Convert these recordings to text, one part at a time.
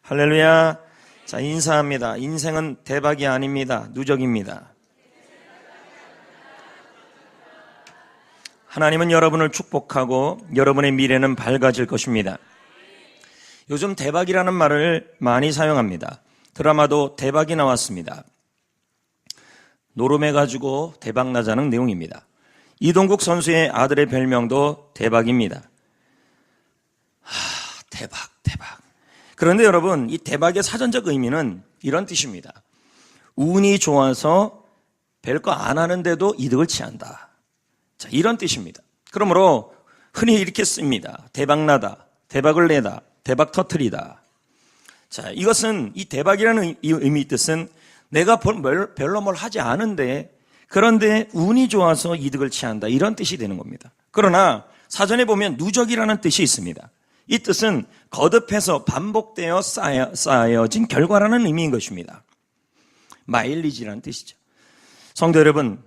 할렐루야. 자, 인사합니다. 인생은 대박이 아닙니다. 누적입니다. 하나님은 여러분을 축복하고 여러분의 미래는 밝아질 것입니다. 요즘 대박이라는 말을 많이 사용합니다. 드라마도 대박이 나왔습니다. 노름해가지고 대박나자는 내용입니다. 이동국 선수의 아들의 별명도 대박입니다. 대박. 그런데 여러분, 이 대박의 사전적 의미는 이런 뜻입니다. 운이 좋아서 별거 안 하는데도 이득을 취한다. 자, 이런 뜻입니다. 그러므로 흔히 이렇게 씁니다. 대박나다, 대박을 내다, 대박 터뜨리다. 자, 이것은 이 대박이라는 의미 뜻은 내가 별로 뭘 하지 않은데 그런데 운이 좋아서 이득을 취한다. 이런 뜻이 되는 겁니다. 그러나 사전에 보면 누적이라는 뜻이 있습니다. 이 뜻은 거듭해서 반복되어 쌓여진 결과라는 의미인 것입니다. 마일리지라는 뜻이죠. 성도 여러분,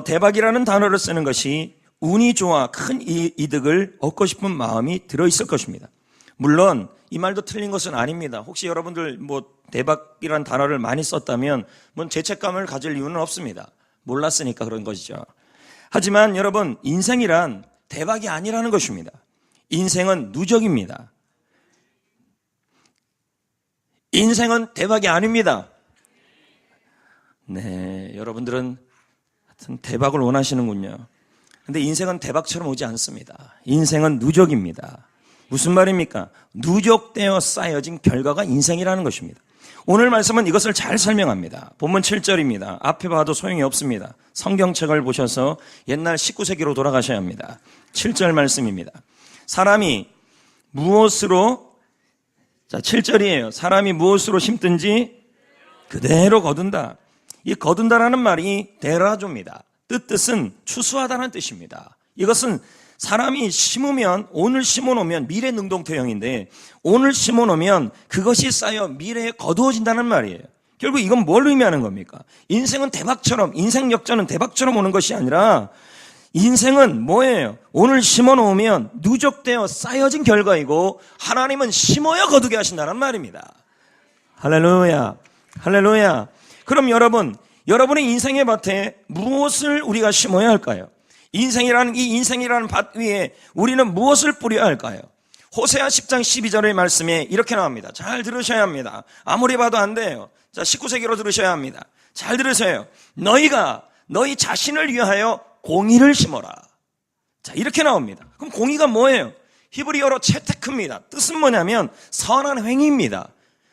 대박이라는 단어를 쓰는 것이 운이 좋아 큰 이득을 얻고 싶은 마음이 들어있을 것입니다. 물론 이 말도 틀린 것은 아닙니다. 혹시 여러분들 대박이라는 단어를 많이 썼다면 죄책감을 가질 이유는 없습니다. 몰랐으니까 그런 것이죠. 하지만 여러분, 인생이란 대박이 아니라는 것입니다. 인생은 누적입니다. 인생은 대박이 아닙니다. 네, 여러분들은 하여튼 대박을 원하시는군요. 근데 인생은 대박처럼 오지 않습니다. 인생은 누적입니다. 무슨 말입니까? 누적되어 쌓여진 결과가 인생이라는 것입니다. 오늘 말씀은 이것을 잘 설명합니다. 본문 7절입니다. 앞에 봐도 소용이 없습니다. 성경책을 보셔서 옛날 19세기로 돌아가셔야 합니다. 7절 말씀입니다. 사람이 무엇으로, 자, 7절이에요. 사람이 무엇으로 심든지 그대로 거둔다. 이 거둔다라는 말이 데라조입니다. 뜻은 추수하다는 뜻입니다. 이것은 사람이 심으면, 오늘 심어놓으면 미래 능동태형인데 오늘 심어놓으면 그것이 쌓여 미래에 거두어진다는 말이에요. 결국 이건 뭘 의미하는 겁니까? 인생은 대박처럼, 인생 역전은 대박처럼 오는 것이 아니라 인생은 뭐예요? 오늘 심어놓으면 누적되어 쌓여진 결과이고 하나님은 심어야 거두게 하신다는 말입니다. 할렐루야, 할렐루야. 그럼 여러분의 인생의 밭에 무엇을 우리가 심어야 할까요? 이 인생이라는 밭 위에 우리는 무엇을 뿌려야 할까요? 호세아 10장 12절의 말씀에 이렇게 나옵니다. 잘 들으셔야 합니다. 아무리 봐도 안 돼요. 자, 19세기로 들으셔야 합니다. 잘 들으세요. 너희 자신을 위하여 공의를 심어라. 자, 이렇게 나옵니다. 그럼 공의가 뭐예요? 히브리어로 채테크입니다. 뜻은 뭐냐면 선한 행위입니다.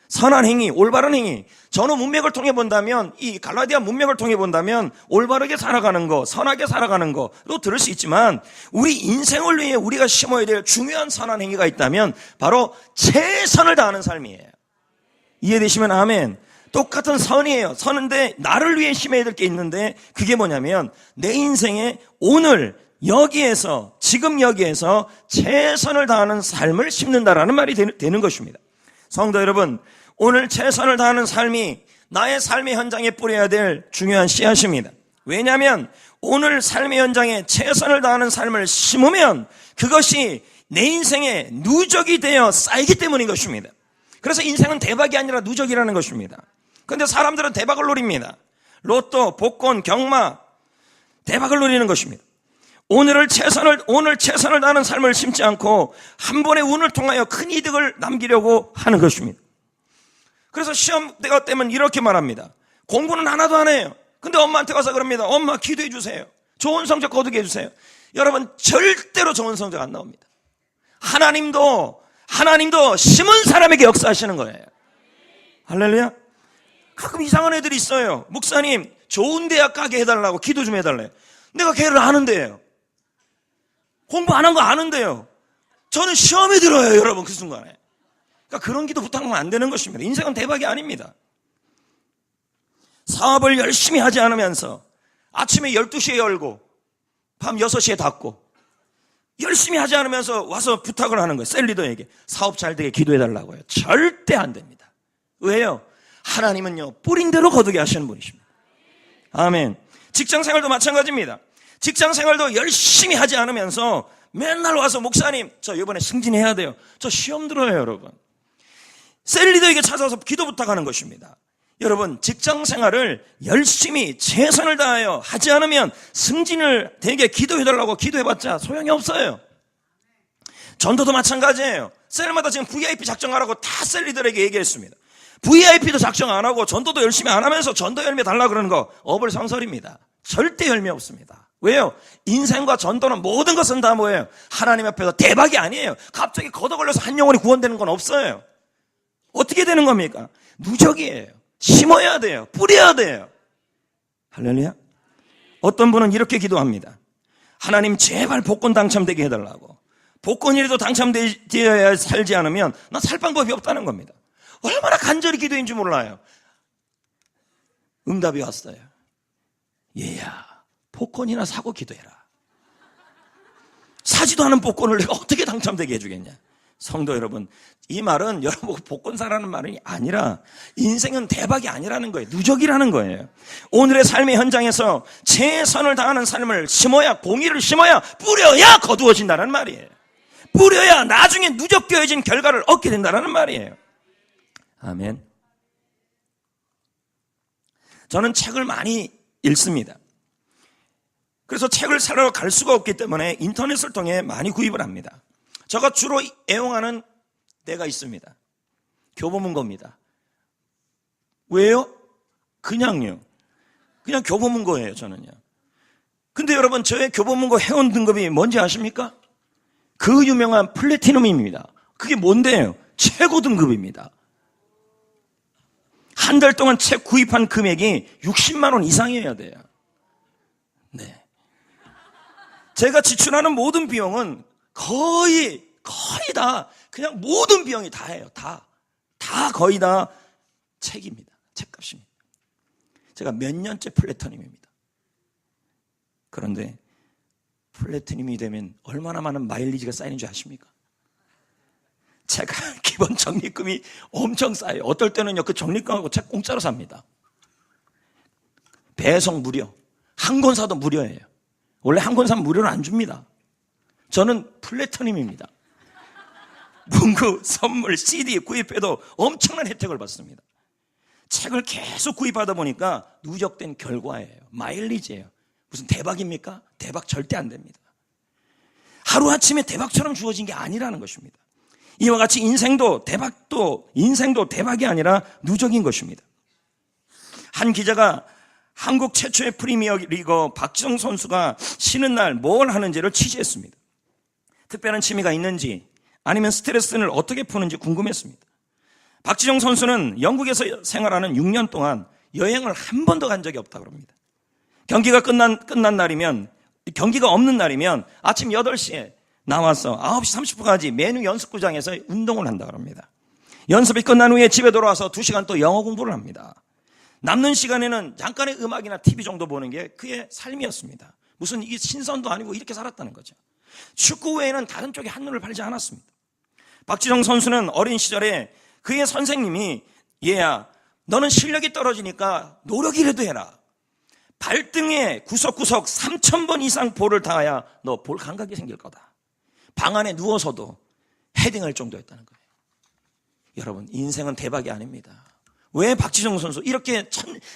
선한 행위, 올바른 행위. 전후 문맥을 통해 본다면, 이 갈라디아 문맥을 통해 본다면 올바르게 살아가는 거, 선하게 살아가는 거도 들을 수 있지만 우리 인생을 위해 우리가 심어야 될 중요한 선한 행위가 있다면 바로 최선을 다하는 삶이에요. 이해되시면 아멘. 똑같은 선이에요. 선인데 나를 위해 심어야 될 게 있는데 그게 뭐냐면 내 인생에 오늘 여기에서, 지금 여기에서 최선을 다하는 삶을 심는다라는 말이 되는 것입니다. 성도 여러분, 오늘 최선을 다하는 삶이 나의 삶의 현장에 뿌려야 될 중요한 씨앗입니다. 왜냐하면 오늘 삶의 현장에 최선을 다하는 삶을 심으면 그것이 내 인생에 누적이 되어 쌓이기 때문인 것입니다. 그래서 인생은 대박이 아니라 누적이라는 것입니다. 그런데 사람들은 대박을 노립니다. 로또, 복권, 경마, 대박을 노리는 것입니다. 오늘 최선을 다하는 삶을 심지 않고 한 번의 운을 통하여 큰 이득을 남기려고 하는 것입니다. 그래서 시험 때가 되면 이렇게 말합니다. 공부는 하나도 안 해요. 근데 엄마한테 가서 그럽니다. 엄마 기도해 주세요. 좋은 성적 거두게 해주세요. 여러분, 절대로 좋은 성적 안 나옵니다. 하나님도 심은 사람에게 역사하시는 거예요. 할렐루야. 가끔 이상한 애들이 있어요. 목사님, 좋은 대학 가게 해달라고 기도 좀 해달래요. 내가 걔를 아는데요. 공부 안 한 거 아는데요. 저는 시험에 들어요, 여러분, 그 순간에. 그러니까 그런 기도 부탁하면 안 되는 것입니다. 인생은 대박이 아닙니다. 사업을 열심히 하지 않으면서 아침에 12시에 열고 밤 6시에 닫고 열심히 하지 않으면서 와서 부탁을 하는 거예요. 셀리더에게 사업 잘 되게 기도해달라고요. 절대 안 됩니다. 왜요? 하나님은요, 뿌린 대로 거두게 하시는 분이십니다. 아멘. 직장생활도 마찬가지입니다. 직장생활도 열심히 하지 않으면서 맨날 와서 목사님, 저 이번에 승진해야 돼요. 저 시험 들어요, 여러분. 셀리더에게 찾아서 기도 부탁하는 것입니다. 여러분, 직장 생활을 열심히 최선을 다하여 하지 않으면 승진을 되게 기도해달라고 기도해봤자 소용이 없어요. 전도도 마찬가지예요. 셀마다 지금 VIP 작정하라고 다 셀리더에게 얘기했습니다. VIP도 작정 안 하고 전도도 열심히 안 하면서 전도 열매 달라 그러는 거 어불성설입니다. 절대 열매 없습니다. 왜요? 인생과 전도는 모든 것은 다 뭐예요? 하나님 앞에서 대박이 아니에요. 갑자기 걷어 걸려서 한 영혼이 구원되는 건 없어요. 어떻게 되는 겁니까? 누적이에요. 심어야 돼요. 뿌려야 돼요. 할렐루야. 어떤 분은 이렇게 기도합니다. 하나님 제발 복권 당첨되게 해달라고. 복권이라도 당첨되어야 살지 않으면 난 살 방법이 없다는 겁니다. 얼마나 간절히 기도했는지 몰라요. 응답이 왔어요. 얘야, 복권이나 사고 기도해라. 사지도 않은 복권을 내가 어떻게 당첨되게 해주겠냐. 성도 여러분, 이 말은 여러분 복권 사라는 말이 아니라 인생은 대박이 아니라는 거예요. 누적이라는 거예요. 오늘의 삶의 현장에서 최선을 다하는 삶을 심어야, 공의를 심어야, 뿌려야 거두어진다는 말이에요. 뿌려야 나중에 누적되어진 결과를 얻게 된다는 말이에요. 아멘. 저는 책을 많이 읽습니다. 그래서 책을 사러 갈 수가 없기 때문에 인터넷을 통해 많이 구입을 합니다. 제가 주로 애용하는 데가 있습니다. 교보문고입니다. 왜요? 그냥요. 그냥 교보문고예요, 저는요. 근데 여러분, 저의 교보문고 회원 등급이 뭔지 아십니까? 그 유명한 플래티넘입니다. 그게 뭔데요? 최고 등급입니다. 한 달 동안 책 구입한 금액이 60만 원 이상이어야 돼요. 네. 제가 지출하는 모든 비용은 거의 다 그냥 모든 비용이 다예요. 다 거의 다 책입니다. 책값입니다. 제가 몇 년째 플래티넘입니다. 그런데 플래티넘이 되면 얼마나 많은 마일리지가 쌓이는 줄 아십니까? 제가 기본 적립금이 엄청 쌓여요. 어떨 때는요, 그 적립금하고 책 공짜로 삽니다. 배송 무료. 한 권 사도 무료예요. 원래 한 권 사면 무료는 안 줍니다. 저는 플래티넘입니다. 문구, 선물, CD 구입해도 엄청난 혜택을 받습니다. 책을 계속 구입하다 보니까 누적된 결과예요. 마일리지예요. 무슨 대박입니까? 대박 절대 안 됩니다. 하루아침에 대박처럼 주어진 게 아니라는 것입니다. 이와 같이 인생도 대박이 아니라 누적인 것입니다. 한 기자가 한국 최초의 프리미어 리거 박지성 선수가 쉬는 날 뭘 하는지를 취재했습니다. 특별한 취미가 있는지 아니면 스트레스를 어떻게 푸는지 궁금했습니다. 박지성 선수는 영국에서 생활하는 6년 동안 여행을 한 번도 간 적이 없다고 합니다. 경기가 끝난 날이면, 경기가 없는 날이면 아침 8시에 나와서 9시 30분까지 메뉴 연습구장에서 운동을 한다고 합니다. 연습이 끝난 후에 집에 돌아와서 2시간 또 영어 공부를 합니다. 남는 시간에는 잠깐의 음악이나 TV 정도 보는 게 그의 삶이었습니다. 무슨 이게 신선도 아니고 이렇게 살았다는 거죠. 축구 외에는 다른 쪽에 한눈을 팔지 않았습니다. 박지성 선수는 어린 시절에 그의 선생님이 얘야, 너는 실력이 떨어지니까 노력이라도 해라. 발등에 구석구석 3,000번 이상 볼을 닿아야 너 볼 감각이 생길 거다. 방 안에 누워서도 헤딩할 정도였다는 거예요. 여러분, 인생은 대박이 아닙니다. 왜 박지성 선수 이렇게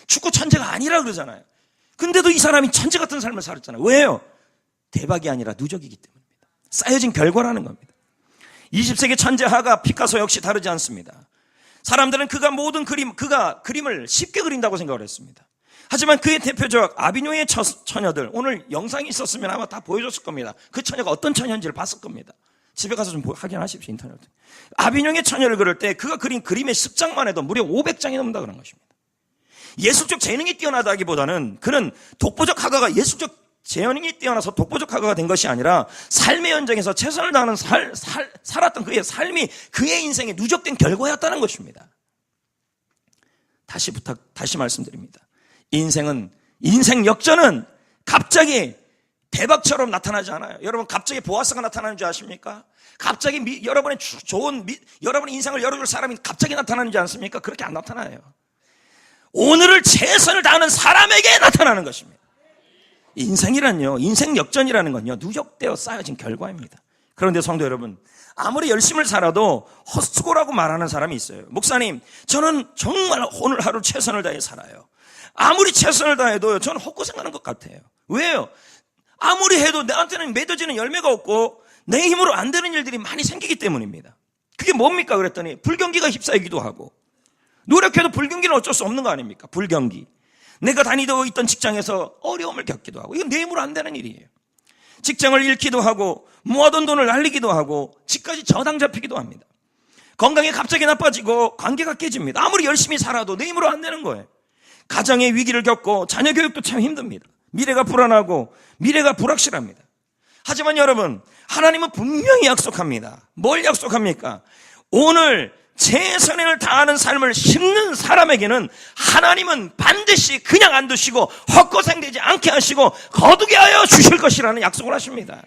축구 천재가 아니라 그러잖아요. 근데도 이 사람이 천재 같은 삶을 살았잖아요. 왜요? 대박이 아니라 누적이기 때문입니다. 쌓여진 결과라는 겁니다. 20세기 천재 화가 피카소 역시 다르지 않습니다. 사람들은 그가 그림을 쉽게 그린다고 생각을 했습니다. 하지만 그의 대표적 아비뇽의 처녀들, 오늘 영상이 있었으면 아마 다 보여줬을 겁니다. 그 처녀가 어떤 처녀인지를 봤을 겁니다. 집에 가서 좀 확인하십시오, 인터넷에. 아비뇽의 처녀를 그릴 때 그가 그린 그림의 습작만 해도 무려 500장이 넘는다 그런 것입니다. 예술적 재능이 뛰어나다기보다는 그는 독보적 화가가 예술적 재능이 뛰어나서 독보적 화가가 된 것이 아니라 삶의 현장에서 최선을 다하는 살았던 그의 삶이 그의 인생에 누적된 결과였다는 것입니다. 다시 말씀드립니다. 인생 역전은 갑자기 대박처럼 나타나지 않아요. 여러분, 갑자기 보아스가 나타나는 줄 아십니까? 갑자기 여러분의 여러분의 인생을 열어줄 사람이 갑자기 나타나는 줄 않습니까? 그렇게 안 나타나요. 오늘을 최선을 다하는 사람에게 나타나는 것입니다. 인생이란요, 인생 역전이라는 건요, 누적되어 쌓여진 결과입니다. 그런데 성도 여러분, 아무리 열심을 살아도 헛수고라고 말하는 사람이 있어요. 목사님, 저는 정말 오늘 하루 최선을 다해 살아요. 아무리 최선을 다해도 저는 헛고생하는 것 같아요. 왜요? 아무리 해도 나한테는 맺어지는 열매가 없고 내 힘으로 안 되는 일들이 많이 생기기 때문입니다. 그게 뭡니까? 그랬더니 불경기가 휩싸이기도 하고, 노력해도 불경기는 어쩔 수 없는 거 아닙니까? 불경기. 내가 다니고 있던 직장에서 어려움을 겪기도 하고, 이건 내 힘으로 안 되는 일이에요. 직장을 잃기도 하고, 모아둔 돈을 날리기도 하고, 집까지 저당 잡히기도 합니다. 건강이 갑자기 나빠지고 관계가 깨집니다. 아무리 열심히 살아도 내 힘으로 안 되는 거예요. 가정의 위기를 겪고 자녀 교육도 참 힘듭니다. 미래가 불안하고 미래가 불확실합니다. 하지만 여러분, 하나님은 분명히 약속합니다. 뭘 약속합니까? 오늘 최선을 다하는 삶을 심는 사람에게는 하나님은 반드시 그냥 안 두시고 헛고생되지 않게 하시고 거두게 하여 주실 것이라는 약속을 하십니다.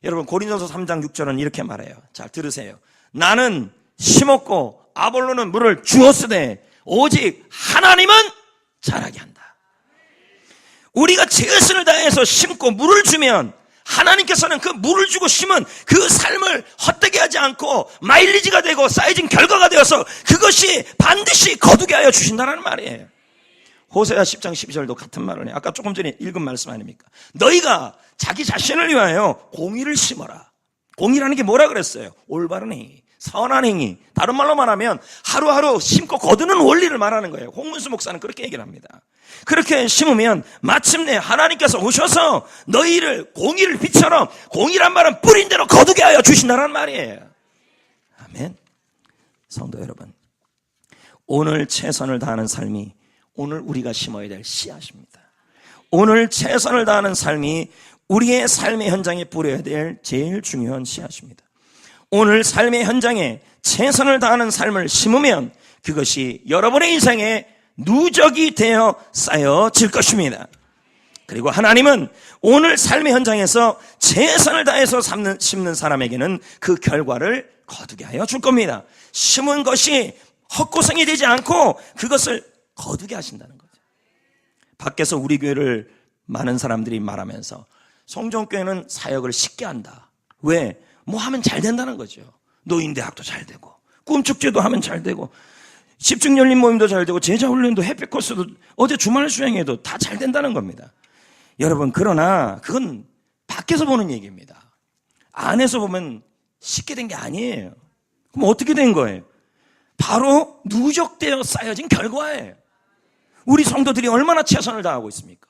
여러분, 고린도서 3장 6절은 이렇게 말해요. 잘 들으세요. 나는 심었고 아볼로는 물을 주었으되 오직 하나님은 자라게 한다. 우리가 최선을 다해서 심고 물을 주면 하나님께서는 그 물을 주고 심은 그 삶을 헛되게 하지 않고 마일리지가 되고 쌓여진 결과가 되어서 그것이 반드시 거두게 하여 주신다는 말이에요. 호세아 10장 12절도 같은 말을 해요. 아까 조금 전에 읽은 말씀 아닙니까? 너희가 자기 자신을 위하여 공의를 심어라. 공의라는 게 뭐라 그랬어요? 올바른 행위, 선한 행위. 다른 말로 말하면 하루하루 심고 거두는 원리를 말하는 거예요. 홍문수 목사는 그렇게 얘기를 합니다. 그렇게 심으면 마침내 하나님께서 오셔서 너희를 공의를 빛처럼, 공의란 말은 뿌린 대로 거두게 하여 주신다는 말이에요. 아멘. 성도 여러분, 오늘 최선을 다하는 삶이 오늘 우리가 심어야 될 씨앗입니다. 오늘 최선을 다하는 삶이 우리의 삶의 현장에 뿌려야 될 제일 중요한 씨앗입니다. 오늘 삶의 현장에 최선을 다하는 삶을 심으면 그것이 여러분의 인생에 누적이 되어 쌓여질 것입니다. 그리고 하나님은 오늘 삶의 현장에서 최선을 다해서 심는 사람에게는 그 결과를 거두게 하여 줄 겁니다. 심은 것이 헛고생이 되지 않고 그것을 거두게 하신다는 거죠. 밖에서 우리 교회를 많은 사람들이 말하면서 성전교회는 사역을 쉽게 한다. 왜? 뭐 하면 잘 된다는 거죠. 노인대학도 잘 되고, 꿈축제도 하면 잘 되고, 집중열린 모임도 잘 되고, 제자훈련도, 햇빛 코스도, 어제 주말 수행에도 다 잘 된다는 겁니다. 여러분, 그러나 그건 밖에서 보는 얘기입니다. 안에서 보면 쉽게 된 게 아니에요. 그럼 어떻게 된 거예요? 바로 누적되어 쌓여진 결과예요. 우리 성도들이 얼마나 최선을 다하고 있습니까?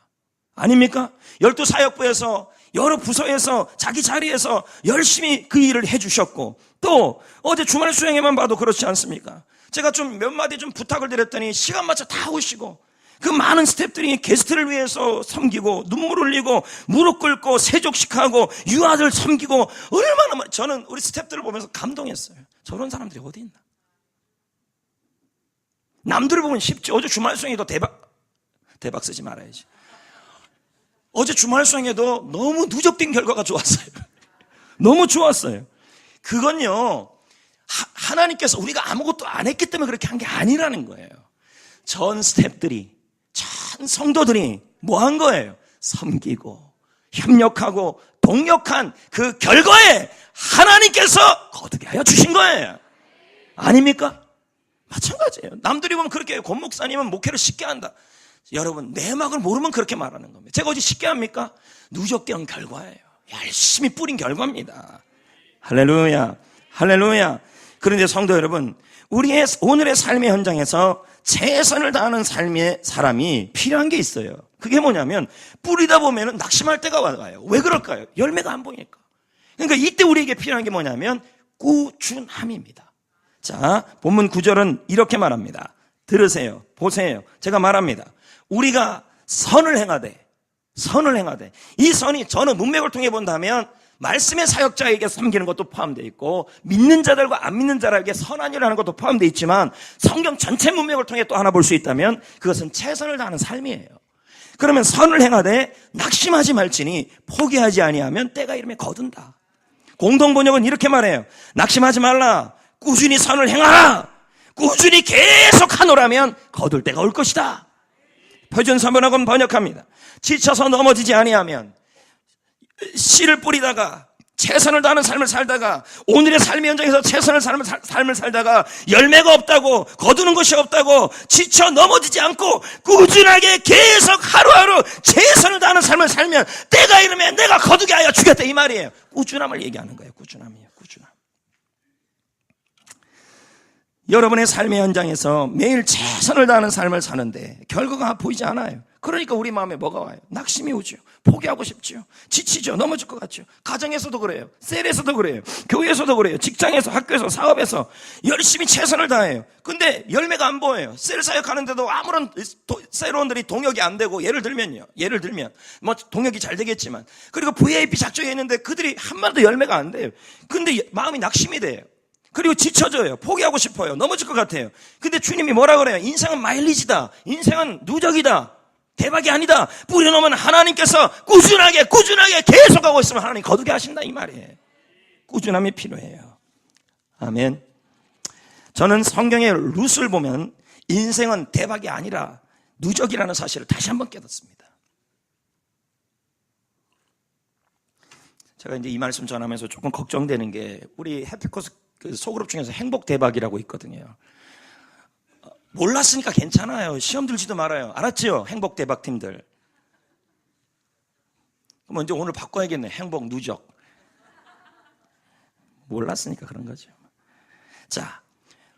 아닙니까? 12사역부에서 여러 부서에서 자기 자리에서 열심히 그 일을 해주셨고, 또 어제 주말 수행에만 봐도 그렇지 않습니까? 제가 좀 몇 마디 좀 부탁을 드렸더니 시간 맞춰 다 오시고, 그 많은 스태프들이 게스트를 위해서 섬기고, 눈물 흘리고, 무릎 꿇고, 세족식하고, 유아들 섬기고, 얼마나 저는 우리 스태프들을 보면서 감동했어요. 저런 사람들이 어디 있나? 남들을 보면 쉽지. 어제 주말 수행에도 대박 쓰지 말아야지. 어제 주말 수행에도 너무 누적된 결과가 좋았어요. 너무 좋았어요. 그건요, 하나님께서 우리가 아무것도 안 했기 때문에 그렇게 한 게 아니라는 거예요. 전 스태프들이, 전 성도들이 뭐 한 거예요? 섬기고, 협력하고, 동력한 그 결과에 하나님께서 거두게 하여 주신 거예요. 아닙니까? 마찬가지예요. 남들이 보면 그렇게 권 목사님은 목회를 쉽게 한다. 여러분, 내막을 모르면 그렇게 말하는 겁니다. 제가 어디 쉽게 합니까? 누적된 결과예요. 열심히 뿌린 결과입니다. 할렐루야, 할렐루야. 그런데 성도 여러분, 우리의 오늘의 삶의 현장에서 최선을 다하는 삶의 사람이 필요한 게 있어요. 그게 뭐냐면, 뿌리다 보면 낙심할 때가 와요. 왜 그럴까요? 열매가 안 보이니까. 그러니까 이때 우리에게 필요한 게 뭐냐면 꾸준함입니다. 자, 본문 9절은 이렇게 말합니다. 들으세요. 보세요. 제가 말합니다. 우리가 선을 행하되, 이 선이 저는 문맥을 통해 본다면 말씀의 사역자에게 섬기는 것도 포함되어 있고, 믿는 자들과 안 믿는 자들에게 선한 일을 하는 것도 포함되어 있지만, 성경 전체 문맥을 통해 또 하나 볼 수 있다면 그것은 최선을 다하는 삶이에요. 그러면 선을 행하되 낙심하지 말지니 포기하지 아니하면 때가 이르면 거둔다. 공동번역은 이렇게 말해요. 낙심하지 말라. 꾸준히 선을 행하라. 꾸준히 계속 하노라면 거둘 때가 올 것이다. 표준서번역은 번역합니다. 지쳐서 넘어지지 아니하면, 씨를 뿌리다가 최선을 다하는 삶을 살다가 오늘의 삶의 현장에서 최선을 삶을 살다가 열매가 없다고, 거두는 것이 없다고 지쳐 넘어지지 않고 꾸준하게 계속 하루하루 최선을 다하는 삶을 살면 때가 이르면 내가 거두게 하여 주겠다, 이 말이에요. 꾸준함을 얘기하는 거예요. 꾸준함이에요. 꾸준함. 여러분의 삶의 현장에서 매일 최선을 다하는 삶을 사는데 결과가 보이지 않아요. 그러니까 우리 마음에 뭐가 와요? 낙심이 오죠. 포기하고 싶죠. 지치죠. 넘어질 것 같죠. 가정에서도 그래요. 셀에서도 그래요. 교회에서도 그래요. 직장에서, 학교에서, 사업에서 열심히 최선을 다해요. 근데 열매가 안 보여요. 셀 사역하는데도 아무런 셀원들이 동역이 안 되고, 예를 들면 뭐 동역이 잘 되겠지만, 그리고 VIP 작정해 있는데 그들이 한 번도 열매가 안 돼요. 근데 마음이 낙심이 돼요. 그리고 지쳐져요. 포기하고 싶어요. 넘어질 것 같아요. 근데 주님이 뭐라 그래요? 인생은 마일리지다. 인생은 누적이다. 대박이 아니다. 뿌려놓으면 하나님께서 꾸준하게 계속하고 있으면 하나님 거두게 하신다, 이 말이에요. 꾸준함이 필요해요. 아멘. 저는 성경의 룻을 보면 인생은 대박이 아니라 누적이라는 사실을 다시 한번 깨닫습니다. 제가 이제 이 말씀 전하면서 조금 걱정되는 게, 우리 해피코스 그 소그룹 중에서 행복 대박이라고 있거든요. 몰랐으니까 괜찮아요. 시험 들지도 말아요. 알았죠? 행복 대박 팀들. 그럼 이제 오늘 바꿔야겠네. 행복 누적. 몰랐으니까 그런 거죠. 자,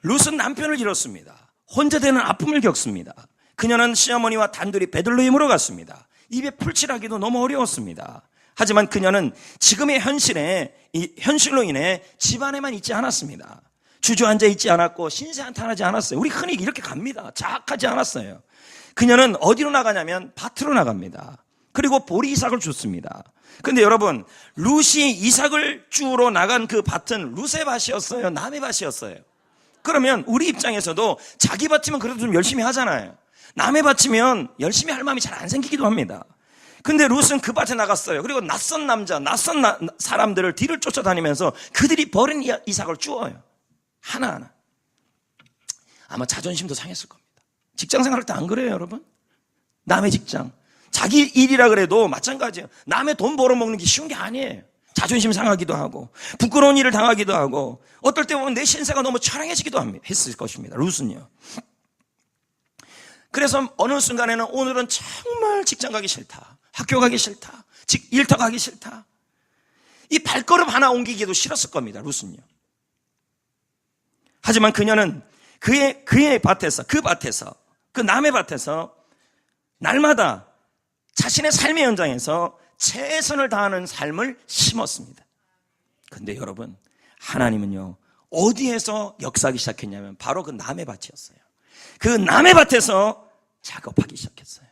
룻은 남편을 잃었습니다. 혼자 되는 아픔을 겪습니다. 그녀는 시어머니와 단둘이 베들레헴으로 갔습니다. 입에 풀칠하기도 너무 어려웠습니다. 하지만 그녀는 지금의 현실로 인해 집안에만 있지 않았습니다. 주저앉아 있지 않았고 신세한탄하지 않았어요. 우리 흔히 이렇게 갑니다. 자학하지 않았어요. 그녀는 어디로 나가냐면 밭으로 나갑니다. 그리고 보리 이삭을 줍습니다. 근데 여러분, 룻이 이삭을 주우러 나간 그 밭은 룻의 밭이었어요? 남의 밭이었어요? 그러면 우리 입장에서도 자기 밭이면 그래도 좀 열심히 하잖아요. 남의 밭이면 열심히 할 마음이 잘 안 생기기도 합니다. 근데 룻은 그 밭에 나갔어요. 그리고 낯선 남자, 낯선 사람들을 뒤를 쫓아다니면서 그들이 버린 이삭을 주워요. 하나하나. 아마 자존심도 상했을 겁니다. 직장 생활할 때 안 그래요, 여러분? 남의 직장, 자기 일이라 그래도 마찬가지예요. 남의 돈 벌어먹는 게 쉬운 게 아니에요. 자존심 상하기도 하고, 부끄러운 일을 당하기도 하고, 어떨 때 보면 내 신세가 너무 처량해지기도 했을 것입니다. 룻은요. 그래서 어느 순간에는 오늘은 정말 직장 가기 싫다, 학교 가기 싫다, 일터 가기 싫다, 이 발걸음 하나 옮기기도 싫었을 겁니다. 룻은요. 하지만 그녀는 그의 밭에서, 그 남의 밭에서 날마다 자신의 삶의 현장에서 최선을 다하는 삶을 심었습니다. 근데 여러분, 하나님은요, 어디에서 역사하기 시작했냐면 바로 그 남의 밭이었어요. 그 남의 밭에서 작업하기 시작했어요.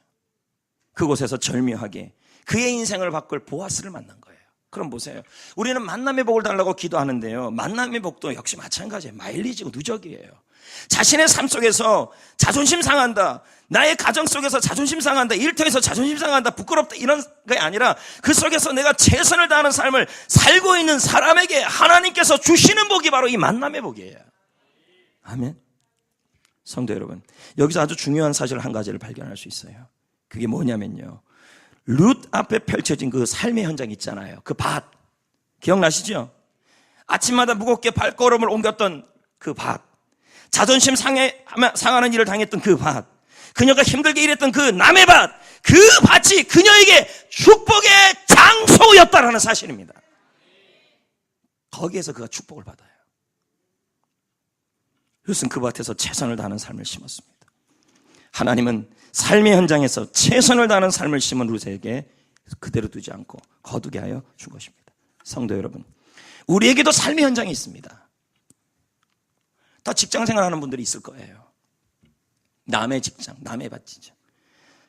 그곳에서 절묘하게 그의 인생을 바꿀 보아스를 만난 거예요. 그럼 보세요. 우리는 만남의 복을 달라고 기도하는데요, 만남의 복도 역시 마찬가지예요. 마일리지고 누적이에요. 자신의 삶 속에서 자존심 상한다, 나의 가정 속에서 자존심 상한다, 일터에서 자존심 상한다, 부끄럽다, 이런 게 아니라 그 속에서 내가 최선을 다하는 삶을 살고 있는 사람에게 하나님께서 주시는 복이 바로 이 만남의 복이에요. 아멘. 성도 여러분, 여기서 아주 중요한 사실 한 가지를 발견할 수 있어요. 그게 뭐냐면요, 룻 앞에 펼쳐진 그 삶의 현장 있잖아요. 그 밭, 기억나시죠? 아침마다 무겁게 발걸음을 옮겼던 그 밭, 자존심 상하는 일을 당했던 그 밭, 그녀가 힘들게 일했던 그 남의 밭, 그 밭이 그녀에게 축복의 장소였다라는 사실입니다. 거기에서 그가 축복을 받아요. 룻은 그 밭에서 최선을 다하는 삶을 심었습니다. 하나님은 삶의 현장에서 최선을 다하는 삶을 심은 룻에게 그대로 두지 않고 거두게 하여 준 것입니다. 성도 여러분, 우리에게도 삶의 현장이 있습니다. 다 직장 생활하는 분들이 있을 거예요. 남의 직장, 남의 밭이죠.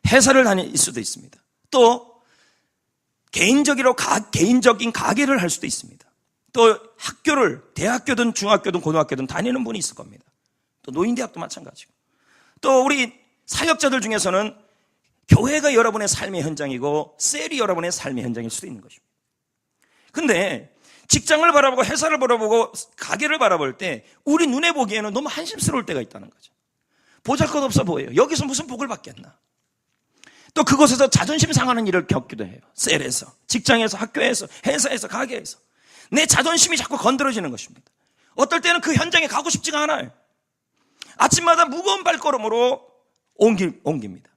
회사를 다닐 수도 있습니다. 또 개인적인 가게를 할 수도 있습니다. 또 학교를, 대학교든 중학교든 고등학교든 다니는 분이 있을 겁니다. 또 노인대학도 마찬가지고, 또 우리 사역자들 중에서는 교회가 여러분의 삶의 현장이고 셀이 여러분의 삶의 현장일 수도 있는 것입니다. 근데 직장을 바라보고 회사를 바라보고 가게를 바라볼 때 우리 눈에 보기에는 너무 한심스러울 때가 있다는 거죠. 보잘것없어 보여요. 여기서 무슨 복을 받겠나. 또 그곳에서 자존심 상하는 일을 겪기도 해요. 셀에서, 직장에서, 학교에서, 회사에서, 가게에서. 내 자존심이 자꾸 건드려지는 것입니다. 어떨 때는 그 현장에 가고 싶지가 않아요. 아침마다 무거운 발걸음으로 옮깁니다.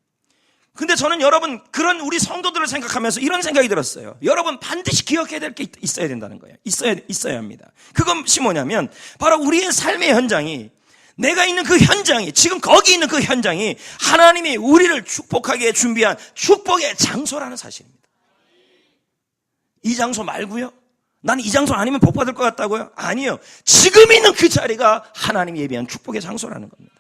근데 저는 여러분, 그런 우리 성도들을 생각하면서 이런 생각이 들었어요. 여러분, 반드시 기억해야 될 게 있어야 된다는 거예요. 있어야 합니다. 그것이 뭐냐면 바로 우리의 삶의 현장이, 내가 있는 그 현장이, 지금 거기 있는 그 현장이 하나님이 우리를 축복하게 준비한 축복의 장소라는 사실입니다. 이 장소 말고요, 나는 이 장소 아니면 복 받을 것 같다고요? 아니요. 지금 있는 그 자리가 하나님이 예비한 축복의 장소라는 겁니다.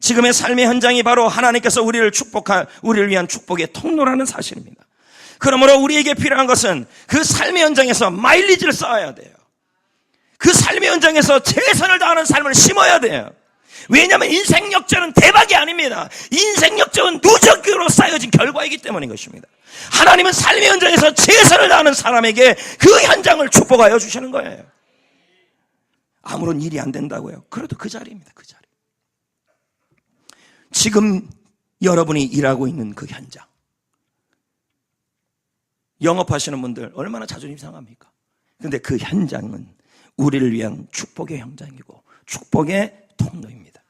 지금의 삶의 현장이 바로 하나님께서 우리를 위한 축복의 통로라는 사실입니다. 그러므로 우리에게 필요한 것은 그 삶의 현장에서 마일리지를 쌓아야 돼요. 그 삶의 현장에서 최선을 다하는 삶을 심어야 돼요. 왜냐하면 인생 역전은 대박이 아닙니다. 인생 역전은 누적으로 쌓여진 결과이기 때문인 것입니다. 하나님은 삶의 현장에서 최선을 다하는 사람에게 그 현장을 축복하여 주시는 거예요. 아무런 일이 안 된다고요? 그래도 그 자리입니다. 그 자리. 지금 여러분이 일하고 있는 그 현장, 영업하시는 분들 얼마나 자존심 상합니까? 그런데 그 현장은 우리를 위한 축복의 현장이고 축복의 통로입니다.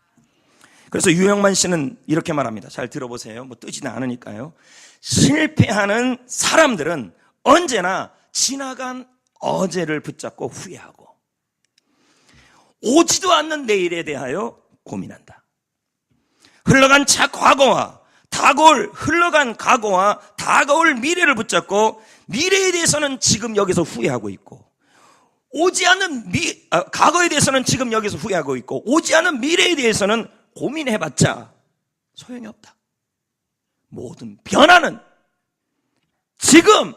그래서 유영만 씨는 이렇게 말합니다. 잘 들어보세요. 뭐 뜨지는 않으니까요. 실패하는 사람들은 언제나 지나간 어제를 붙잡고 후회하고 오지도 않는 내일에 대하여 고민한다. 흘러간 과거와 흘러간 과거와 다가올 미래를 붙잡고 미래에 대해서는 지금 여기서 후회하고 있고 오지 않는 과거에 대해서는 지금 여기서 후회하고 있고 오지 않은 미래에 대해서는 고민해봤자 소용이 없다. 모든 변화는 지금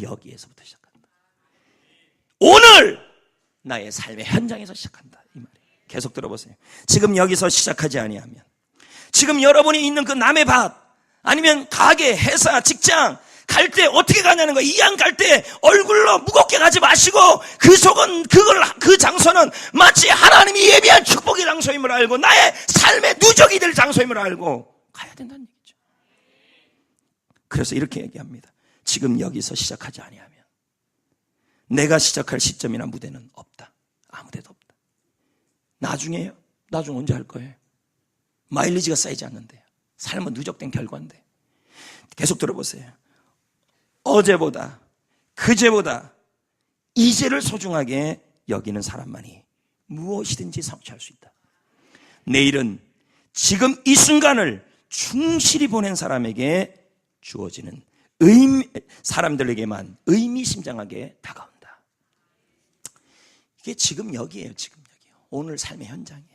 여기에서부터 시작한다. 오늘 나의 삶의 현장에서 시작한다. 이 말이에요. 계속 들어보세요. 지금 여기서 시작하지 아니하면, 지금 여러분이 있는 그 남의 밭, 아니면 가게, 회사, 직장 갈 때 어떻게 가냐는 거예요. 이왕 갈 때 얼굴로 무겁게 가지 마시고 그 장소는 마치 하나님이 예비한 축복의 장소임을 알고 나의 삶의 누적이 될 장소임을 알고 가야 된다는 얘기죠. 그래서 이렇게 얘기합니다. 지금 여기서 시작하지 아니하면 내가 시작할 시점이나 무대는 없다. 아무 데도 없다. 나중에요? 나중 언제 할 거예요? 마일리지가 쌓이지 않는데요. 삶은 누적된 결과인데. 계속 들어보세요. 어제보다 그제보다 이제를 소중하게 여기는 사람만이 무엇이든지 성취할 수 있다. 내일은 지금 이 순간을 충실히 보낸 사람에게 주어지는 사람들에게만 의미심장하게 다가온다. 이게 지금 여기예요. 지금 여기요. 오늘 삶의 현장이에요.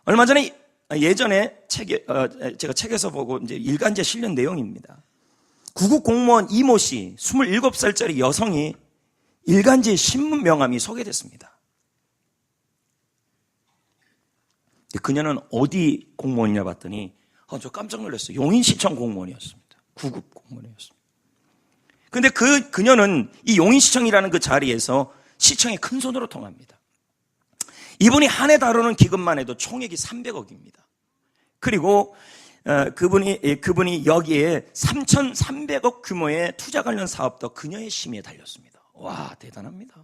얼마 전에 예전에 제가 책에서 보고 이제 일간지에 실린 내용입니다. 구급 공무원 이모 씨, 27살짜리 여성이 일간지에 신문 명함이 소개됐습니다. 그녀는 어디 공무원이냐 봤더니 저 깜짝 놀랐어요. 용인시청 공무원이었습니다. 구급 공무원이었습니다. 그런데 그녀는 이 용인시청이라는 그 자리에서 시청의 큰 손으로 통합니다. 이분이 한 해 다루는 기금만 해도 총액이 300억입니다. 그리고 그분이 여기에 3,300억 규모의 투자 관련 사업도 그녀의 심의에 달렸습니다. 와, 대단합니다.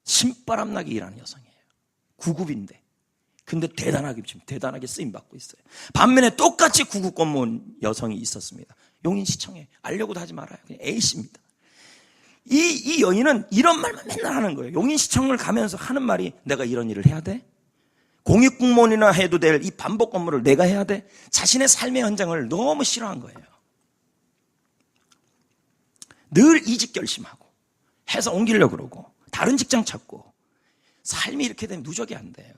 신바람나게 일하는 여성이에요. 구급인데. 근데 대단하게 쓰임받고 있어요. 반면에 똑같이 구급 공무원 여성이 있었습니다. 용인시청에. 알려고도 하지 말아요. 그냥 A씨입니다. 이 여인은 이런 말만 맨날 하는 거예요. 용인시청을 가면서 하는 말이, 내가 이런 일을 해야 돼? 공익공무원이나 해도 될 이 반복 업무를 내가 해야 돼? 자신의 삶의 현장을 너무 싫어한 거예요. 늘 이직 결심하고 해서 옮기려고 그러고 다른 직장 찾고 삶이 이렇게 되면 누적이 안 돼요.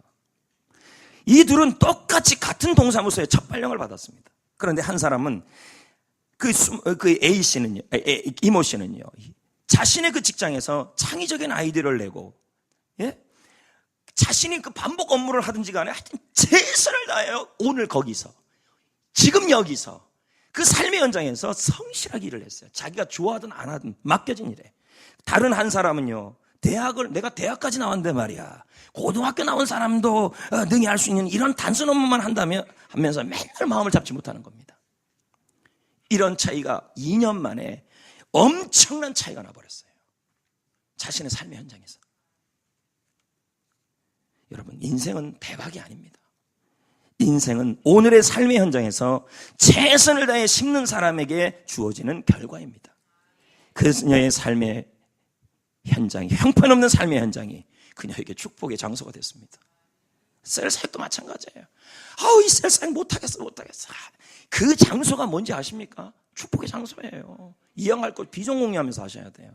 이 둘은 똑같이 같은 동사무소에 첫 발령을 받았습니다. 그런데 한 사람은 그 A씨는요, 이모 씨는요, 자신의 그 직장에서 창의적인 아이디어를 내고, 예? 자신이 그 반복 업무를 하든지 간에 하여튼 최선을 다해요. 오늘 거기서, 지금 여기서, 그 삶의 현장에서 성실하게 일을 했어요. 자기가 좋아하든 안 하든 맡겨진 일에. 다른 한 사람은요, 내가 대학까지 나왔는데 말이야, 고등학교 나온 사람도 능히 할 수 있는 이런 단순 업무만 하면서 맨날 마음을 잡지 못하는 겁니다. 이런 차이가 2년 만에 엄청난 차이가 나버렸어요. 자신의 삶의 현장에서. 여러분, 인생은 대박이 아닙니다. 인생은 오늘의 삶의 현장에서 최선을 다해 심는 사람에게 주어지는 결과입니다. 그녀의 삶의 현장이, 형편없는 삶의 현장이 그녀에게 축복의 장소가 됐습니다. 셀사역도 마찬가지예요. 이 셀사역 못하겠어. 그 장소가 뭔지 아십니까? 축복의 장소예요. 이양할 걸 비전공유하면서 하셔야 돼요.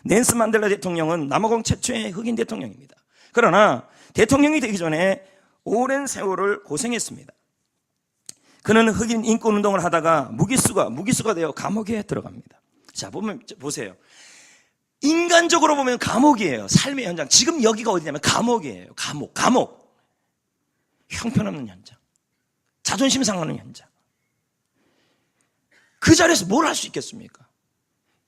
넬슨 만델라 대통령은 남아공 최초의 흑인 대통령입니다. 그러나 대통령이 되기 전에 오랜 세월을 고생했습니다. 그는 흑인 인권운동을 하다가 무기수가 되어 감옥에 들어갑니다. 자, 보세요. 인간적으로 보면 감옥이에요. 삶의 현장. 지금 여기가 어디냐면 감옥이에요. 감옥. 형편없는 현장. 자존심 상하는 현장. 그 자리에서 뭘 할 수 있겠습니까?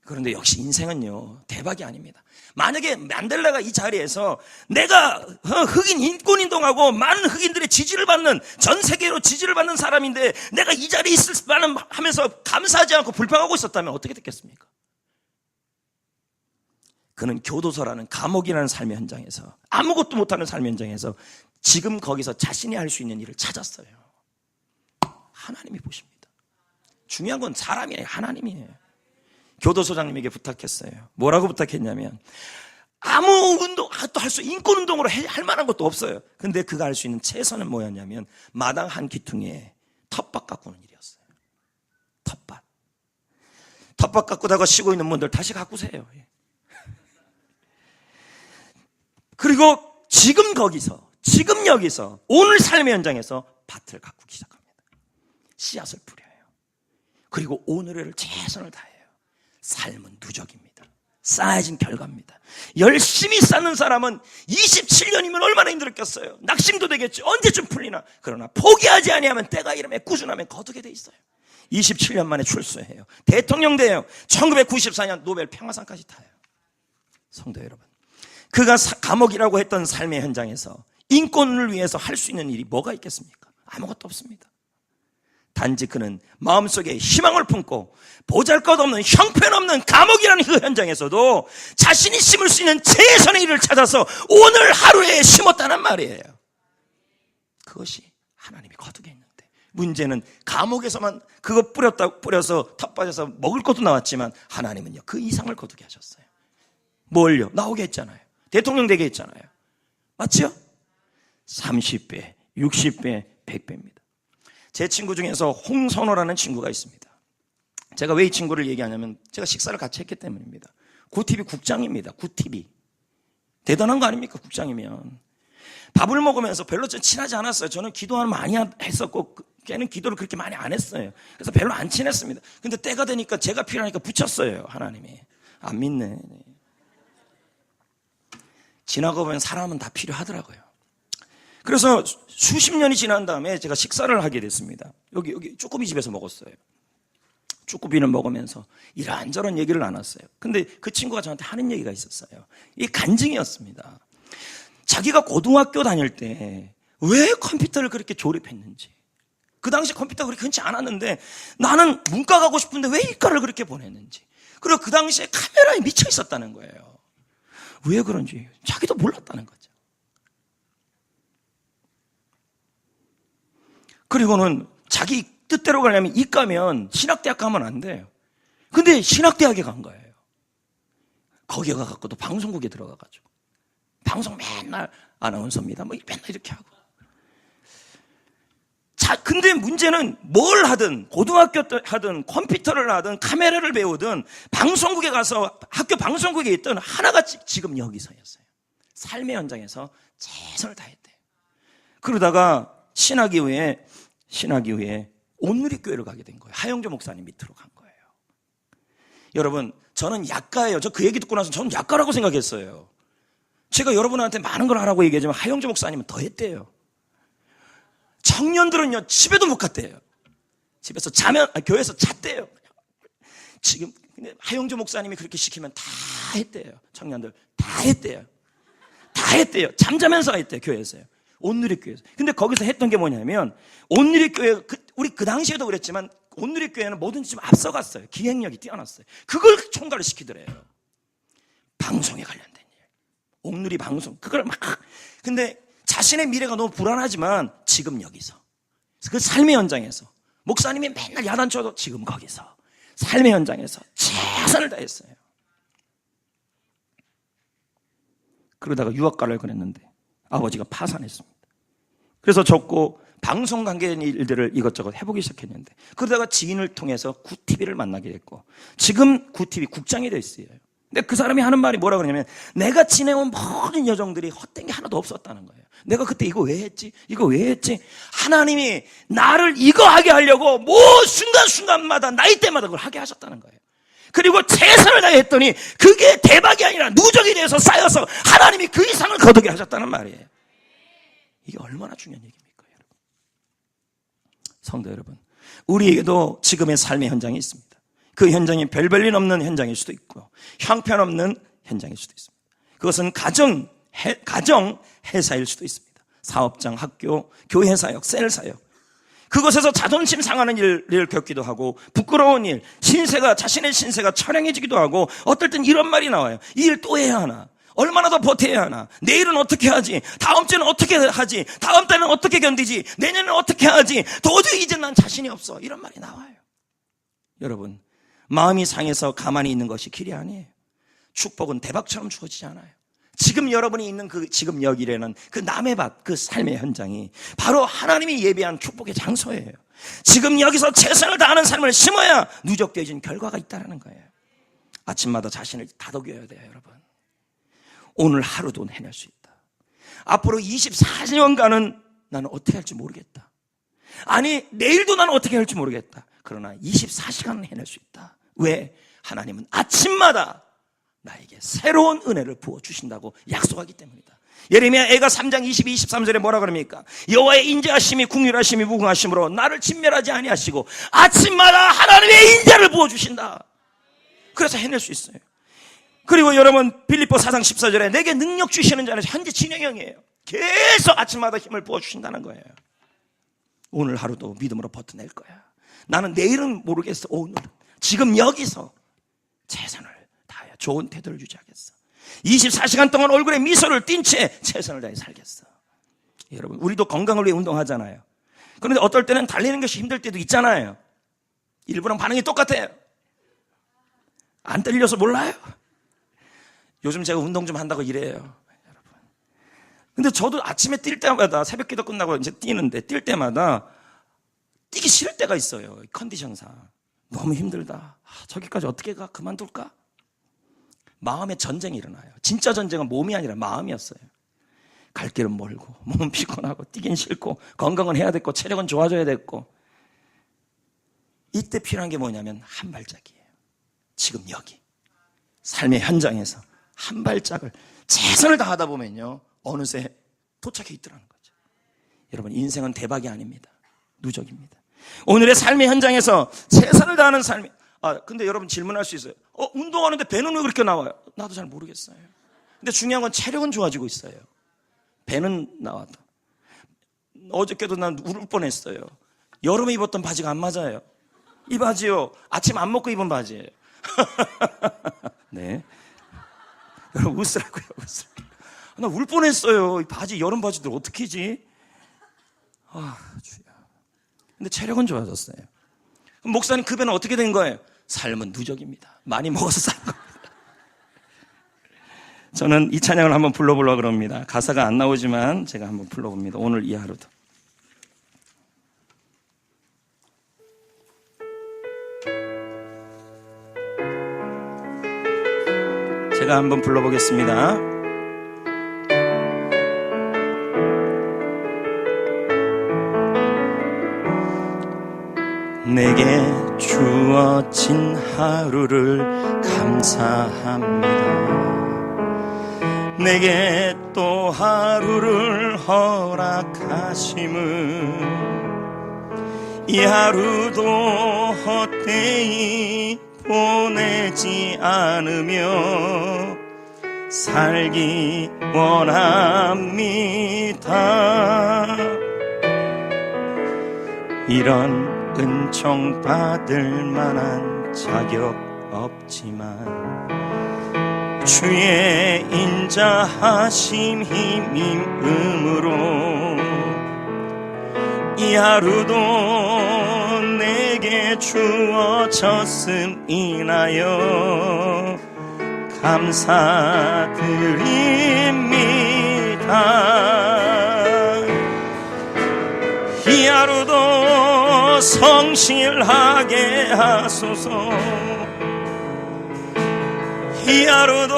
그런데 역시 인생은요, 대박이 아닙니다. 만약에 만델라가 이 자리에서 내가 흑인 인권운동하고 많은 흑인들의 지지를 받는, 전 세계로 지지를 받는 사람인데 내가 이 자리에 있을 만한 하면서 감사하지 않고 불평하고 있었다면 어떻게 됐겠습니까? 그는 교도소라는 감옥이라는 삶의 현장에서, 아무것도 못하는 삶의 현장에서 지금 거기서 자신이 할 수 있는 일을 찾았어요. 하나님이 보십니다. 중요한 건 사람이 아니에요. 하나님이에요. 교도소장님에게 부탁했어요. 뭐라고 부탁했냐면, 아무 운동도 할 수, 인권운동으로 할 만한 것도 없어요. 근데 그가 할 수 있는 최선은 뭐였냐면 마당 한 귀퉁이에 텃밭 가꾸는 일이었어요. 텃밭 가꾸다가 쉬고 있는 분들 다시 가꾸세요. 그리고 지금 여기서 오늘 삶의 현장에서 밭을 가꾸기 시작합니다. 씨앗을 뿌려요. 그리고 오늘을 최선을 다해요. 삶은 누적입니다. 쌓여진 결과입니다. 열심히 쌓는 사람은 27년이면 얼마나 힘들었겠어요. 낙심도 되겠죠. 언제쯤 풀리나. 그러나 포기하지 아니하면 때가 이르면 꾸준하면 거두게 돼 있어요. 27년 만에 출소해요. 대통령 돼요. 1994년 노벨 평화상까지 타요. 성도 여러분, 그가 감옥이라고 했던 삶의 현장에서 인권을 위해서 할 수 있는 일이 뭐가 있겠습니까? 아무것도 없습니다. 단지 그는 마음속에 희망을 품고 보잘것없는 형편없는 감옥이라는 그 현장에서도 자신이 심을 수 있는 최선의 일을 찾아서 오늘 하루에 심었다는 말이에요. 그것이 하나님이 거두게 했는데, 문제는 감옥에서만 그거 뿌려서 텃밭에서 먹을 것도 나왔지만 하나님은요, 그 이상을 거두게 하셨어요. 뭘요? 나오게 했잖아요. 대통령 되게 했잖아요. 맞죠? 30배, 60배, 100배입니다. 제 친구 중에서 홍선호라는 친구가 있습니다. 제가 왜 이 친구를 얘기하냐면 제가 식사를 같이 했기 때문입니다. 구TV 국장입니다. 구TV. 대단한 거 아닙니까? 국장이면. 밥을 먹으면서 별로 친하지 않았어요. 저는 기도를 많이 했었고 걔는 기도를 그렇게 많이 안 했어요. 그래서 별로 안 친했습니다. 근데 때가 되니까 제가 필요하니까 붙였어요. 하나님이. 안 믿네. 지나고 보면 사람은 다 필요하더라고요. 그래서 수십 년이 지난 다음에 제가 식사를 하게 됐습니다. 여기 쭈꾸미 집에서 먹었어요. 쭈꾸미를 먹으면서 이런저런 얘기를 나눴어요. 근데 그 친구가 저한테 하는 얘기가 있었어요. 이게 간증이었습니다. 자기가 고등학교 다닐 때 왜 컴퓨터를 그렇게 조립했는지. 그 당시 컴퓨터가 그렇게 흔치 않았는데 나는 문과 가고 싶은데 왜 이과를 그렇게 보냈는지. 그리고 그 당시에 카메라에 미쳐 있었다는 거예요. 왜 그런지 자기도 몰랐다는 거죠. 그리고는 자기 뜻대로 가려면 이과면 신학대학 가면 안 돼요. 근데 신학대학에 간 거예요. 거기에 가갖고도 방송국에 들어가가지고 방송 맨날 아나운서입니다. 뭐 맨날 이렇게 하고. 자, 근데 문제는 뭘 하든 고등학교 때 하든 컴퓨터를 하든 카메라를 배우든 방송국에 가서 학교 방송국에 있던 하나가 지금 여기서였어요. 삶의 현장에서 최선을 다했대요. 그러다가 신학 이후에 온누리교회를 가게 된 거예요. 하영조 목사님 밑으로 간 거예요. 여러분, 저는 약가예요. 저 그 얘기 듣고 나서 저는 약가라고 생각했어요. 제가 여러분한테 많은 걸 하라고 얘기하지만 하영조 목사님은 더 했대요. 청년들은요, 집에도 못 갔대요. 집에서 교회에서 잤대요. 지금 하영조 목사님이 그렇게 시키면 다 했대요. 청년들 다 했대요. 잠자면서 했대요. 교회에서요. 온누리교회에서. 근데 거기서 했던 게 뭐냐면, 온누리교회, 우리 그 당시에도 그랬지만, 온누리교회는 뭐든지 좀 앞서갔어요. 기획력이 뛰어났어요. 그걸 총괄을 시키더래요. 방송에 관련된 일, 옥누리 방송, 그걸 막. 근데 자신의 미래가 너무 불안하지만 지금 여기서, 그 삶의 현장에서, 목사님이 맨날 야단쳐도 지금 거기서 삶의 현장에서 최선을 다했어요. 그러다가 유학 가려고 그랬는데 아버지가 파산했습니다. 그래서 접고 방송 관계된 일들을 이것저것 해보기 시작했는데, 그러다가 지인을 통해서 구TV를 만나게 됐고, 지금 구TV 국장이 됐어요. 근데 그 사람이 하는 말이 뭐라 그러냐면, 내가 지내온 모든 여정들이 헛된 게 하나도 없었다는 거예요. 내가 그때 이거 왜 했지? 이거 왜 했지? 하나님이 나를 이거 하게 하려고 뭐 순간순간마다 나이 때마다 그걸 하게 하셨다는 거예요. 그리고 최선을 다했더니 그게 대박이 아니라 누적이 돼서 쌓여서 하나님이 그 이상을 거두게 하셨다는 말이에요. 이게 얼마나 중요한 얘기입니까, 여러분? 성도 여러분, 우리에게도 지금의 삶의 현장이 있습니다. 그 현장이 별볼일 없는 현장일 수도 있고 형편없는 현장일 수도 있습니다. 그것은 가정 회사일 수도 있습니다. 사업장, 학교, 교회 사역, 셀 사역. 그곳에서 자존심 상하는 일을 겪기도 하고, 부끄러운 일, 자신의 신세가 처량해지기도 하고, 어떨 땐 이런 말이 나와요. 이 일 또 해야 하나? 얼마나 더 버텨야 하나? 내일은 어떻게 하지? 다음 주는 어떻게 하지? 다음 달은 어떻게 견디지? 내년은 어떻게 하지? 도저히 이제 난 자신이 없어. 이런 말이 나와요. 여러분, 마음이 상해서 가만히 있는 것이 길이 아니에요. 축복은 대박처럼 주어지지 않아요. 지금 여러분이 있는 지금 여기라는 그 남의 밭, 그 삶의 현장이 바로 하나님이 예비한 축복의 장소예요. 지금 여기서 최선을 다하는 삶을 심어야 누적되어진 결과가 있다는 거예요. 아침마다 자신을 다독여야 돼요, 여러분. 오늘 하루도 해낼 수 있다. 앞으로 24년간은 나는 어떻게 할지 모르겠다. 아니, 내일도 나는 어떻게 할지 모르겠다. 그러나 24시간은 해낼 수 있다. 왜? 하나님은 아침마다 나에게 새로운 은혜를 부어주신다고 약속하기 때문이다. 예레미야 애가 3장 22, 23절에 뭐라 그럽니까? 여호와의 인자하심이 긍휼하심이 무궁하심으로 나를 진멸하지 아니하시고 아침마다 하나님의 인자를 부어주신다. 그래서 해낼 수 있어요. 그리고 여러분, 빌립보 4장 14절에 내게 능력 주시는 자는 현재 진행형이에요. 계속 아침마다 힘을 부어주신다는 거예요. 오늘 하루도 믿음으로 버텨낼 거야. 나는 내일은 모르겠어. 오늘 지금 여기서 최선을 다해 좋은 태도를 유지하겠어. 24시간 동안 얼굴에 미소를 띤 채 최선을 다해 살겠어. 여러분, 우리도 건강을 위해 운동하잖아요. 그런데 어떨 때는 달리는 것이 힘들 때도 있잖아요. 일부랑 반응이 똑같아요. 안 떨려서 몰라요. 요즘 제가 운동 좀 한다고 이래요, 여러분. 근데 저도 아침에 뛸 때마다, 새벽 기도 끝나고 이제 뛰는데 뛸 때마다 뛰기 싫을 때가 있어요. 컨디션상 너무 힘들다. 저기까지 어떻게 가? 그만둘까? 마음의 전쟁이 일어나요. 진짜 전쟁은 몸이 아니라 마음이었어요. 갈 길은 멀고 몸은 피곤하고 뛰긴 싫고 건강은 해야 됐고 체력은 좋아져야 됐고, 이때 필요한 게 뭐냐면 한 발짝이에요. 지금 여기 삶의 현장에서 한 발짝을 최선을 다하다 보면요, 어느새 도착해 있더라는 거죠. 여러분, 인생은 대박이 아닙니다. 누적입니다. 오늘의 삶의 현장에서 최선을 다하는 삶이, 근데 여러분 질문할 수 있어요. 운동하는데 배는 왜 그렇게 나와요? 나도 잘 모르겠어요. 근데 중요한 건 체력은 좋아지고 있어요. 배는 나왔다. 어저께도 난 울을 뻔했어요. 여름에 입었던 바지가 안 맞아요. 이 바지요, 아침 안 먹고 입은 바지예요. 네. 여러분 웃으라고요, 웃으라고. 나 울 뻔했어요. 이 바지, 여름 바지들 어떻게 하지? 주야. 근데 체력은 좋아졌어요. 그럼 목사님, 그 배는 어떻게 된 거예요? 삶은 누적입니다. 많이 먹어서 싼 겁니다. 저는 이 찬양을 한번 불러보려고 그럽니다. 가사가 안 나오지만 제가 한번 불러봅니다. 오늘 이 하루도. 제가 한번 불러보겠습니다. 내게 주어진 하루를 감사합니다. 내게 또 하루를 허락하심은 이 하루도 헛되이 보내지 않으며 살기 원합니다. 이런 은총 받을 만한 자격 없지만 주의 인자하심 힘임으로 이 하루도 내게 주어졌음 인하여 감사드립니다. 이 하루도 성실하게 하소서. 이 하루도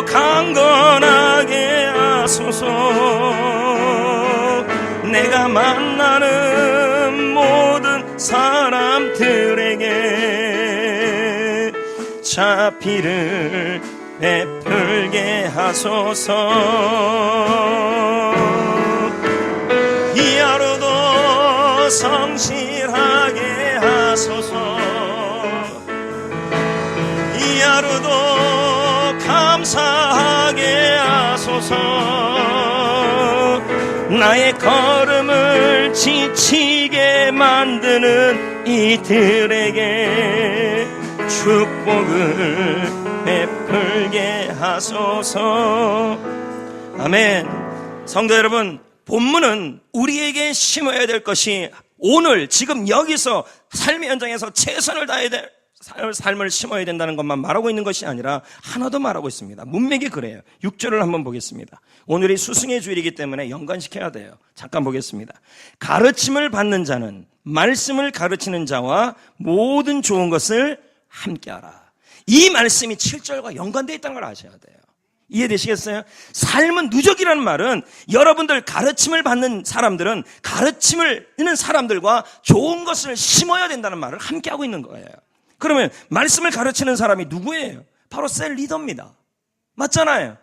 강건하게 하소서. 내가 만나는 모든 사람들에게 자비를 베풀게 하소서. 이 하루도 성실하게 하소서. 이 하루도 감사하게 하소서. 나의 걸음을 지치게 만드는 이들에게 축복을 베풀게 하소서. 아멘. 성도 여러분, 본문은 우리에게 심어야 될 것이 오늘 지금 여기서 삶의 현장에서 최선을 다해야 될 삶을 심어야 된다는 것만 말하고 있는 것이 아니라 하나 더 말하고 있습니다. 문맥이 그래요. 6절을 한번 보겠습니다. 오늘이 스승의 주일이기 때문에 연관시켜야 돼요. 잠깐 보겠습니다. 가르침을 받는 자는 말씀을 가르치는 자와 모든 좋은 것을 함께하라. 이 말씀이 7절과 연관되어 있다는 걸 아셔야 돼요. 이해되시겠어요? 삶은 누적이라는 말은 여러분들 가르침을 받는 사람들은 가르침을 듣는 사람들과 좋은 것을 심어야 된다는 말을 함께하고 있는 거예요. 그러면 말씀을 가르치는 사람이 누구예요? 바로 셀 리더입니다. 맞잖아요.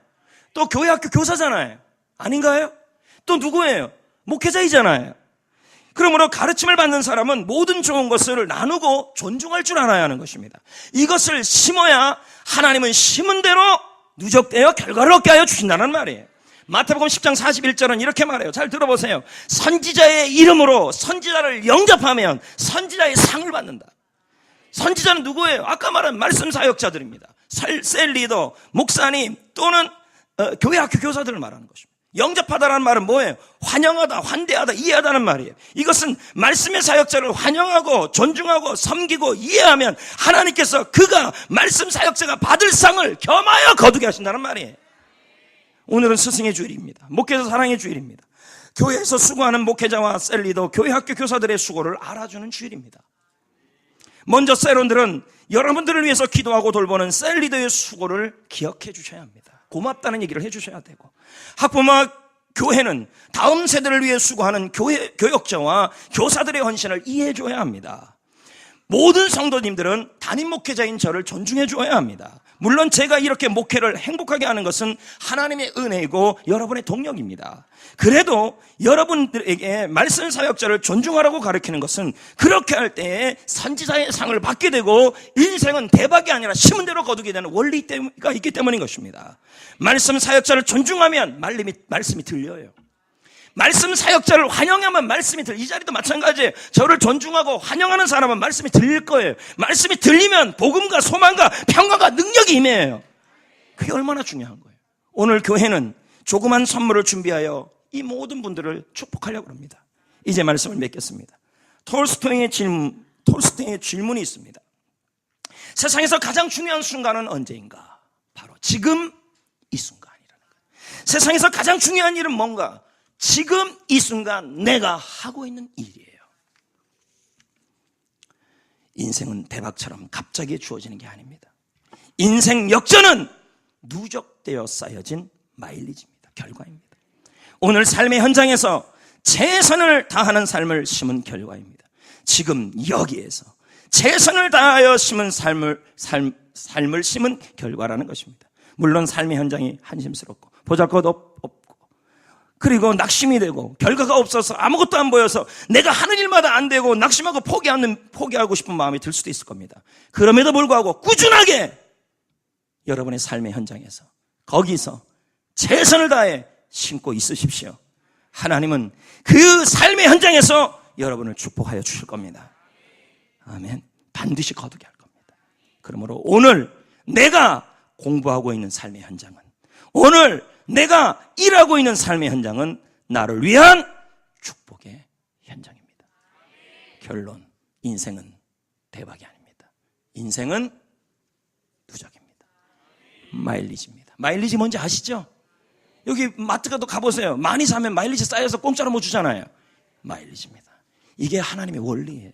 또 교회 학교 교사잖아요. 아닌가요? 또 누구예요? 목회자이잖아요. 그러므로 가르침을 받는 사람은 모든 좋은 것을 나누고 존중할 줄 알아야 하는 것입니다. 이것을 심어야 하나님은 심은 대로 누적되어 결과를 얻게 하여 주신다는 말이에요. 마태복음 10장 41절은 이렇게 말해요. 잘 들어보세요. 선지자의 이름으로 선지자를 영접하면 선지자의 상을 받는다. 선지자는 누구예요? 아까 말한 말씀 사역자들입니다. 셀 리더, 목사님 또는 교회 학교 교사들을 말하는 것입니다. 영접하다라는 말은 뭐예요? 환영하다, 환대하다, 이해하다는 말이에요. 이것은 말씀의 사역자를 환영하고 존중하고 섬기고 이해하면 하나님께서 그가 말씀 사역자가 받을 상을 겸하여 거두게 하신다는 말이에요. 오늘은 스승의 주일입니다. 목회자 사랑의 주일입니다. 교회에서 수고하는 목회자와 셀 리더, 교회 학교 교사들의 수고를 알아주는 주일입니다. 먼저 셀원들은 여러분들을 위해서 기도하고 돌보는 셀 리더의 수고를 기억해 주셔야 합니다. 고맙다는 얘기를 해 주셔야 되고, 학부모와 교회는 다음 세대를 위해 수고하는 교역자와 교사들의 헌신을 이해해 줘야 합니다. 모든 성도님들은 담임 목회자인 저를 존중해 줘야 합니다. 물론 제가 이렇게 목회를 행복하게 하는 것은 하나님의 은혜이고 여러분의 동력입니다. 그래도 여러분들에게 말씀 사역자를 존중하라고 가르치는 것은 그렇게 할 때에 선지자의 상을 받게 되고 인생은 대박이 아니라 심은 대로 거두게 되는 원리가 있기 때문인 것입니다. 말씀 사역자를 존중하면 말씀이 들려요. 말씀 사역자를 환영하면 말씀이 이 자리도 마찬가지예요. 저를 존중하고 환영하는 사람은 말씀이 들릴 거예요. 말씀이 들리면 복음과 소망과 평강과 능력이 임해요. 그게 얼마나 중요한 거예요. 오늘 교회는 조그만 선물을 준비하여 이 모든 분들을 축복하려고 합니다. 이제 말씀을 맺겠습니다. 톨스토이의 질문이 있습니다. 세상에서 가장 중요한 순간은 언제인가? 바로 지금 이 순간이라는 거예요. 세상에서 가장 중요한 일은 뭔가? 지금 이 순간 내가 하고 있는 일이에요. 인생은 대박처럼 갑자기 주어지는 게 아닙니다. 인생 역전은 누적되어 쌓여진 마일리지입니다. 결과입니다. 오늘 삶의 현장에서 최선을 다하는 삶을 심은 결과입니다. 지금 여기에서 최선을 다하여 심은 삶을 심은 결과라는 것입니다. 물론 삶의 현장이 한심스럽고 보잘것없고 그리고 낙심이 되고 결과가 없어서 아무것도 안 보여서 내가 하는 일마다 안 되고 낙심하고 포기하고 싶은 마음이 들 수도 있을 겁니다. 그럼에도 불구하고 꾸준하게 여러분의 삶의 현장에서 거기서 최선을 다해 심고 있으십시오. 하나님은 그 삶의 현장에서 여러분을 축복하여 주실 겁니다. 아멘. 반드시 거두게 할 겁니다. 그러므로 오늘 내가 공부하고 있는 삶의 현장은, 오늘 내가 일하고 있는 삶의 현장은 나를 위한 축복의 현장입니다. 결론, 인생은 대박이 아닙니다. 인생은 누적입니다. 마일리지입니다. 마일리지 뭔지 아시죠? 여기 마트 가도 가보세요. 많이 사면 마일리지 쌓여서 공짜로 못 주잖아요. 마일리지입니다. 이게 하나님의 원리예요.